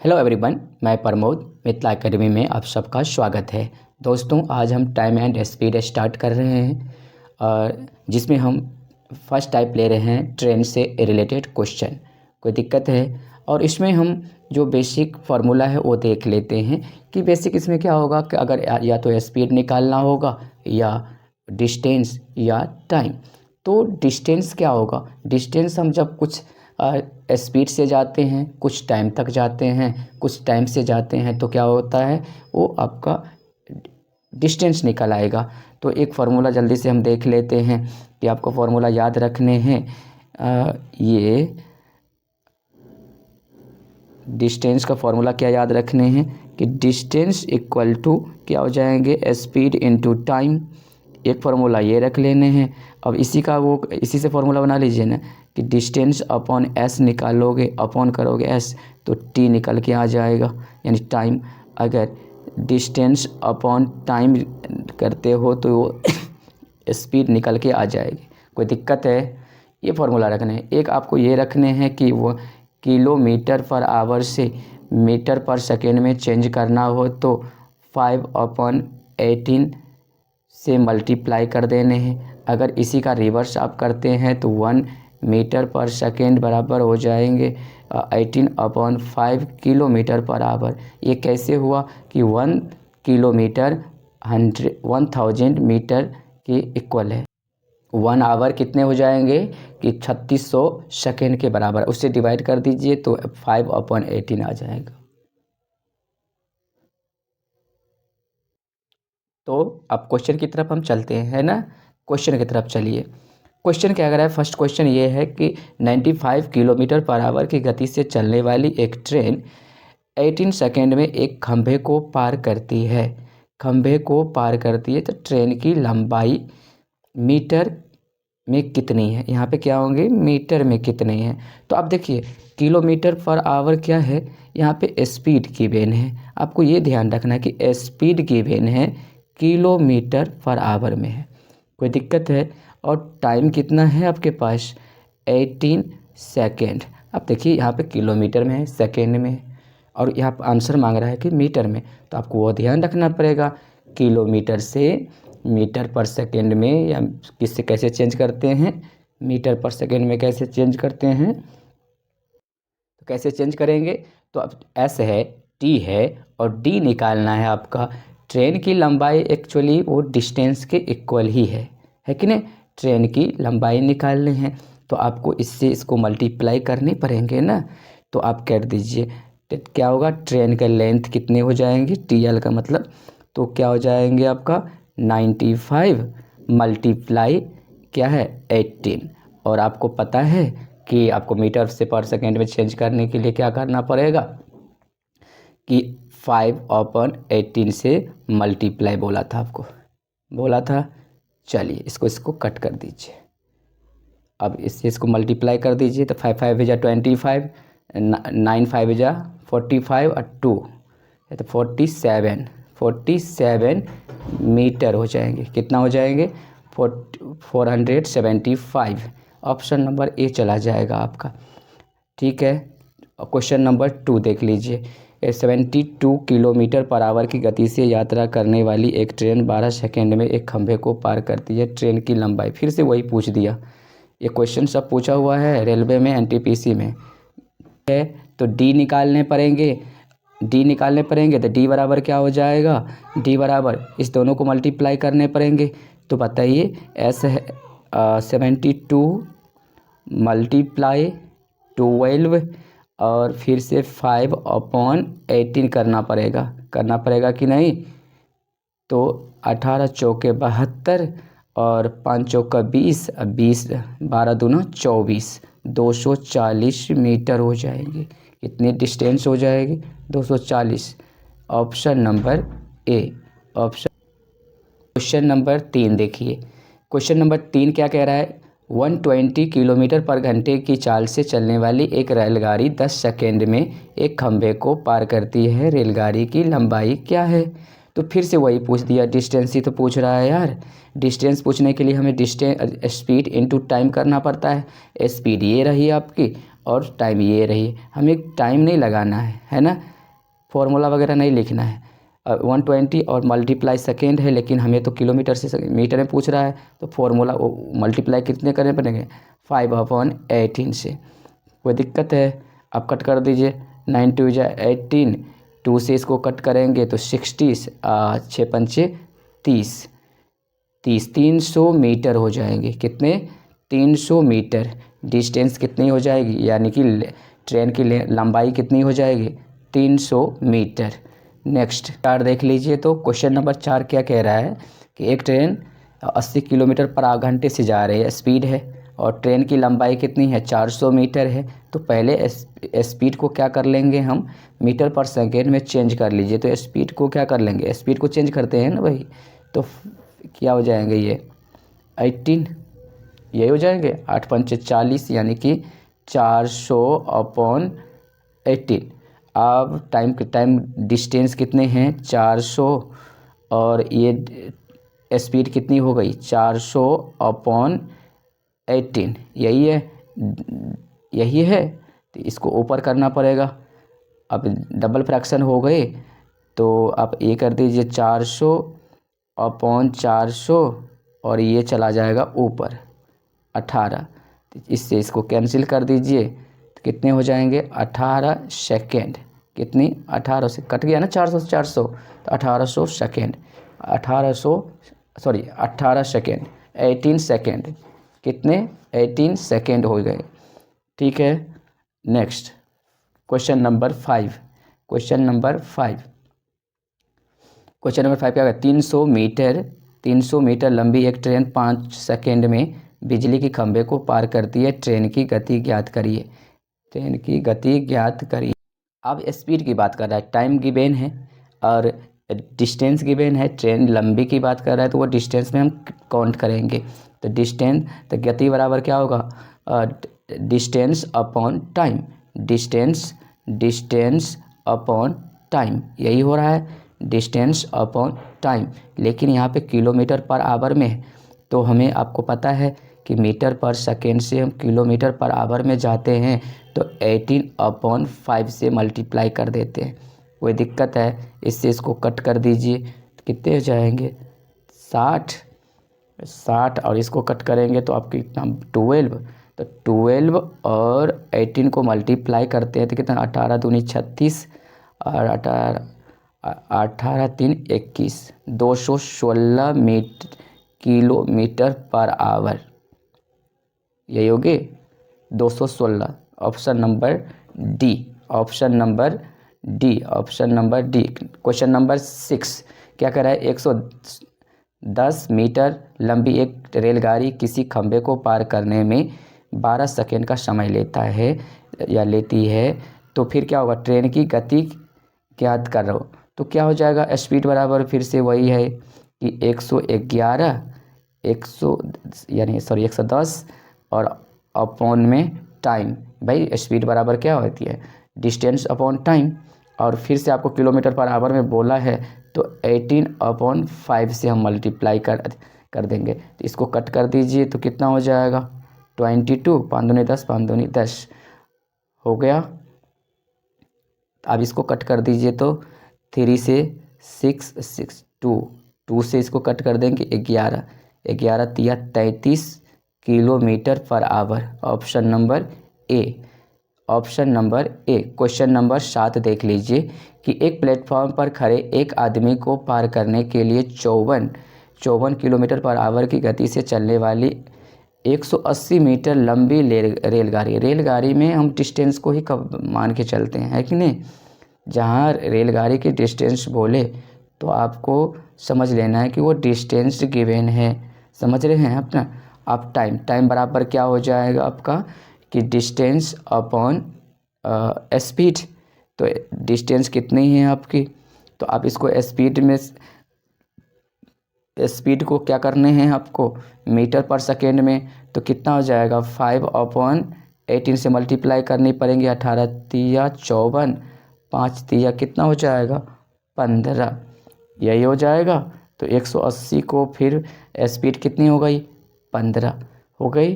Hello everyone, मैं Pramod Mithila academy में आप सबका स्वागत है। दोस्तों, आज हम टाइम एंड स्पीड स्टार्ट कर रहे हैं और जिसमें हम फर्स्ट टाइप ले रहे हैं ट्रेन से रिलेटेड क्वेश्चन। कोई दिक्कत है? और इसमें हम जो बेसिक फार्मूला है वो देख लेते हैं कि बेसिक इसमें क्या होगा कि अगर या तो स्पीड निकालना होगा या डिस्टेंस या टाइम। तो डिस्टेंस क्या होगा? डिस्टेंस हम जब कुछ स्पीड से जाते हैं, कुछ टाइम तक जाते हैं, कुछ टाइम से जाते हैं, तो क्या होता है, वो आपका डिस्टेंस निकल आएगा। तो एक फार्मूला जल्दी से हम देख लेते हैं कि आपको फार्मूला याद रखने हैं। ये डिस्टेंस का फार्मूला क्या याद रखने हैं कि डिस्टेंस इक्वल टू क्या हो जाएंगे, स्पीड इनटू टाइम। एक फार्मूला ये रख लेने हैं। अब इसी से फार्मूला बना लीजिए ना कि डिस्टेंस अपॉन एस निकालोगे, अपॉन करोगे एस तो टी निकल के आ जाएगा, यानी टाइम। अगर डिस्टेंस अपॉन टाइम करते हो तो वो स्पीड निकल के आ जाएगी। कोई दिक्कत है? ये फार्मूला रखने हैं। एक आपको ये रखने हैं कि वो किलोमीटर पर आवर से मीटर पर सेकेंड में चेंज करना हो तो 5/18 से मल्टीप्लाई कर देने हैं। अगर इसी का रिवर्स आप करते हैं तो 1 मीटर पर सेकेंड बराबर हो जाएंगे 18/5 किलोमीटर पर आवर। ये कैसे हुआ कि 1 किलोमीटर 1000 मीटर के इक्वल है। 1 आवर कितने हो जाएंगे कि 3600 सेकेंड के बराबर। उससे डिवाइड कर दीजिए तो 5/18 आ जाएगा। तो अब क्वेश्चन की तरफ हम चलते हैं, है ना। क्वेश्चन की तरफ चलिए। क्वेश्चन क्या कह रहा है? फर्स्ट क्वेश्चन ये है कि 95 किलोमीटर पर आवर की गति से चलने वाली एक ट्रेन 18 सेकेंड में एक खंभे को पार करती है। खंभे को पार करती है तो ट्रेन की लंबाई मीटर में कितनी है? यहाँ पे क्या होंगे, मीटर में कितनी है। तो आप देखिए किलोमीटर पर आवर क्या है, यहाँ पे स्पीड की वेन है। आपको ये ध्यान रखना है कि स्पीड की वेन है किलोमीटर पर आवर में है। कोई दिक्कत है? और टाइम कितना है आपके पास? 18 सेकेंड। अब देखिए यहाँ पे किलोमीटर में है, सेकेंड में है, और यहाँ पर आंसर मांग रहा है कि मीटर में। तो आपको वो ध्यान रखना पड़ेगा, किलोमीटर से मीटर पर सेकेंड में या किससे कैसे चेंज करते हैं, मीटर पर सेकेंड में कैसे चेंज करते हैं। तो कैसे चेंज करेंगे? तो अब एस है, टी है और डी निकालना है आपका। ट्रेन की लंबाई एक्चुअली वो डिस्टेंस के इक्वल ही है कि नहीं। ट्रेन की लंबाई निकालनी है तो आपको इससे इसको मल्टीप्लाई करने पड़ेंगे ना। तो आप कर दीजिए क्या होगा, ट्रेन का लेंथ कितने हो जाएंगे, टी एल का मतलब, तो क्या हो जाएंगे आपका 95 मल्टीप्लाई क्या है 18। और आपको पता है कि आपको मीटर से पर सेकेंड में चेंज करने के लिए क्या करना पड़ेगा कि 5/18 से मल्टीप्लाई बोला था, आपको बोला था। चलिए इसको कट कर दीजिए। अब इसको मल्टीप्लाई कर दीजिए तो 5 5 जा 25, 9 5 जा 45 और 2 तो 47 मीटर हो जाएंगे। कितना हो जाएंगे? 475। ऑप्शन नंबर ए चला जाएगा आपका। ठीक है। क्वेश्चन नंबर 2 देख लीजिए। 72 किलोमीटर पर आवर की गति से यात्रा करने वाली एक ट्रेन 12 सेकेंड में एक खंभे को पार करती है। ट्रेन की लंबाई, फिर से वही पूछ दिया। ये क्वेश्चन सब पूछा हुआ है रेलवे में, एनटीपीसी में है। तो डी निकालने पड़ेंगे। तो डी बराबर क्या हो जाएगा, डी बराबर इस दोनों को मल्टीप्लाई करने पड़ेंगे। तो बताइए एस है 72 मल्टीप्लाई 12 और फिर से 5/18 करना पड़ेगा कि नहीं। तो 18 चौके 72 और 5 चौका 20, 20 12 दूना 24, 240 मीटर हो जाएंगे। कितनी डिस्टेंस हो जाएगी? 240। Option number A. Question number 3 देखिए। क्वेश्चन नंबर 3 क्या कह रहा है? 120 किलोमीटर पर घंटे की चाल से चलने वाली एक रेलगाड़ी 10 सेकेंड में एक खंभे को पार करती है। रेलगाड़ी की लंबाई क्या है? तो फिर से वही पूछ दिया, डिस्टेंस ही तो पूछ रहा है यार। डिस्टेंस पूछने के लिए हमें स्पीड इनटू टाइम करना पड़ता है। स्पीड ये रही आपकी और टाइम ये रही, हमें टाइम नहीं लगाना है ना, फॉर्मूला वगैरह नहीं लिखना है। 120 और मल्टीप्लाई सेकेंड है, लेकिन हमें तो किलोमीटर से मीटर में पूछ रहा है, तो फॉर्मूला मल्टीप्लाई कितने करने पड़ेंगे, 5/18 से। कोई दिक्कत है, आप कट कर दीजिए, 9 2 18, 2 से इसको कट करेंगे तो 60, 6 पंचे 30, 300 मीटर हो जाएंगे। कितने, 300 मीटर। डिस्टेंस कितनी हो जाएगी, यानी कि ट्रेन की लंबाई कितनी हो जाएगी, 300 मीटर। नेक्स्ट 4 देख लीजिए। तो क्वेश्चन नंबर 4 क्या कह रहा है कि एक ट्रेन 80 किलोमीटर पर घंटे से जा रही है, स्पीड है, और ट्रेन की लंबाई कितनी है, 400 मीटर है। तो पहले स्पीड को क्या कर लेंगे हम, मीटर पर सेकेंड में चेंज कर लीजिए। तो स्पीड को क्या कर लेंगे, स्पीड को चेंज करते हैं ना भाई, तो क्या हो जाएंगे ये 18, यही हो जाएंगे, 8 पंचे 40, यानी कि 400/18। अब टाइम डिस्टेंस कितने हैं, 400, और ये स्पीड कितनी हो गई, 400/18, यही है। तो इसको ऊपर करना पड़ेगा। अब डबल फ्रैक्शन हो गए, तो आप ये कर दीजिए 400/400, और ये चला जाएगा ऊपर 18। इससे इसको कैंसिल कर दीजिए, तो कितने हो जाएंगे, 18 सेकेंड। कितनी, 18 से कट गया ना 400 से 400, तो 1800 सेकेंड, 18 सेकेंड, 18 सेकेंड। कितने, 18 सेकेंड हो गए। ठीक है। Next question number 5। Question number 5 क्या है, 300 मीटर लंबी एक ट्रेन 5 सेकेंड में बिजली के खंभे को पार करती है। ट्रेन की गति ज्ञात करिए। ट्रेन की गति ज्ञात करिए। अब स्पीड की बात कर रहा है, टाइम गिवन है और डिस्टेंस गिवन है। ट्रेन लंबी की बात कर रहा है, तो वो डिस्टेंस में हम काउंट करेंगे। तो डिस्टेंस, तो गति बराबर क्या होगा, distance upon time. Distance upon time, यही हो रहा है, डिस्टेंस अपॉन टाइम। लेकिन यहाँ पे किलोमीटर पर आवर में है, तो हमें, आपको पता है कि मीटर पर सेकेंड से हम किलोमीटर पर आवर में जाते हैं, तो 18/5 से मल्टीप्लाई कर देते हैं। कोई दिक्कत है, इससे इसको कट कर दीजिए, तो कितने हो जाएंगे, 60, और इसको कट करेंगे तो आपकी कितना, 12। तो 12 और 18 को मल्टीप्लाई करते हैं तो कितना, 18 दूनी 36, और 18 3 21, 216 किलोमीटर पर आवर, यही होगी 216। Option number D. Question number 6 क्या कर रहा है, 110 मीटर लंबी एक रेलगाड़ी किसी खंभे को पार करने में 12 सेकेंड का समय लेता है या लेती है। तो फिर क्या होगा, ट्रेन की गति ज्ञात कर रहा हो, तो क्या हो जाएगा, स्पीड बराबर फिर से वही है कि 110 और अपॉन में टाइम। भाई स्पीड बराबर क्या होती है, डिस्टेंस अपॉन टाइम, और फिर से आपको किलोमीटर पर आवर में बोला है, तो 18/5 से हम मल्टीप्लाई कर देंगे। तो इसको कट कर दीजिए, तो कितना हो जाएगा, 22, 5 दूनी 10, 5 दूनी 10 हो गया। अब इसको कट कर दीजिए, तो 3 से 6 2 से इसको कट कर देंगे, 11 तिया 33 kilometre per hour. Option number A. Question number 7 देख लीजिए कि एक प्लेटफॉर्म पर खड़े एक आदमी को पार करने के लिए 54 किलोमीटर पर आवर की गति से चलने वाली 180 मीटर लंबी रेलगाड़ी में हम डिस्टेंस को ही मान के चलते हैं, है कि नहीं। जहाँ रेलगाड़ी की डिस्टेंस बोले तो आपको समझ लेना है कि वो डिस्टेंस गिवन है, समझ रहे हैं अपना। अब टाइम बराबर क्या हो जाएगा आपका, कि डिस्टेंस अपॉन स्पीड। तो डिस्टेंस कितनी है आपकी, तो आप इसको स्पीड को क्या करने हैं आपको, मीटर पर सेकेंड में, तो कितना हो जाएगा, 5/18 से मल्टीप्लाई करनी पड़ेंगे। 18 तिया 54, 5 तिया कितना हो जाएगा, 15, यही हो जाएगा। तो 180 को फिर स्पीड कितनी हो गई, 15 हो गई,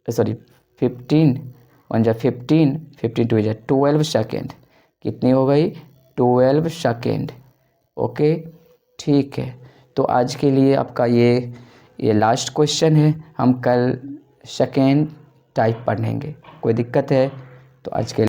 15 1 जा 15, 15 2 जा 12 सेकेंड। कितनी हो गई? 12 सेकेंड। ओके, ठीक है। तो आज के लिए आपका ये लास्ट क्वेश्चन है। हम कल सेकेंड टाइप पढ़ेंगे। कोई दिक्कत है तो आज के